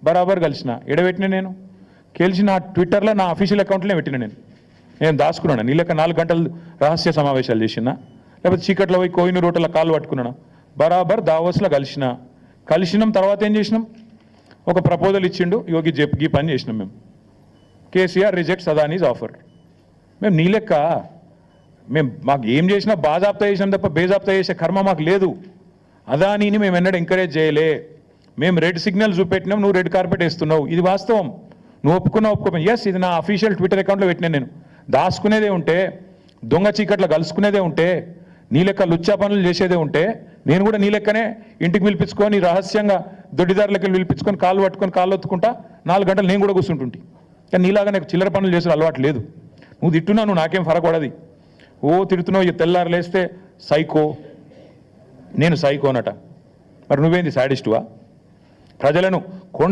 బరాబర్ కలిసిన ఎడబెట్టిన నేను కలిసి నా ట్విట్టర్లో నా అఫీషియల్ అకౌంట్లోనే పెట్టిన నేను దాచుకున్నాను నీ లెక్క 4 గంటలు రహస్య సమావేశాలు చేసినా లేకపోతే చీకట్లో పోయి కోయినూరు రోడ్ల కాళ్ళు పట్టుకున్నాను బరాబర్ దావోస్లో కలిసినాం తర్వాత ఏం చేసినాం ఒక ప్రపోజల్ ఇచ్చిండు యోగి గీ పని చేసినాం మేము కేసీఆర్ రిజెక్ట్స్ అదానీస్ ఆఫర్ మేము నీ లెక్క మాకు ఏం చేసినా బాజాప్తా చేసినాం తప్ప బేజాప్తా చేసే కర్మ మాకు లేదు అదానీని మేము ఎన్నడూ ఎంకరేజ్ చేయలే మేము రెడ్ సిగ్నల్ చూపెట్టినాం నువ్వు రెడ్ కార్పెట్ వేస్తున్నావు ఇది వాస్తవం నువ్వు ఒప్పుకోపోయి ఎస్ ఇది నా అఫీషియల్ ట్విట్టర్ అకౌంట్లో పెట్టినా నేను దాచుకునేదే ఉంటే దొంగ చీకట్లో కలుసుకునేదే ఉంటే నీ లెక్క లుచ్చా పనులు చేసేదే ఉంటే నేను కూడా నీ లెక్కనే ఇంటికి పిలిపించుకొని రహస్యంగా దొడ్డిదారులకి పిలిపించుకొని కాళ్ళు పట్టుకొని కాళ్ళు ఒత్తుకుంటా 4 గంటలు నేను కూడా కూర్చుంటుంటి కానీ నీలాగా నాకు చిల్లర పనులు చేసే అలవాటు లేదు నువ్వు తిట్టున్నావు నువ్వు నాకేం ఫరక పడది ఓ తిడుతున్నావు తెల్లారు లేస్తే సైకో నేను సైకోనట మరి నువ్వేంది సాడిస్టువా ప్రజలను కొండ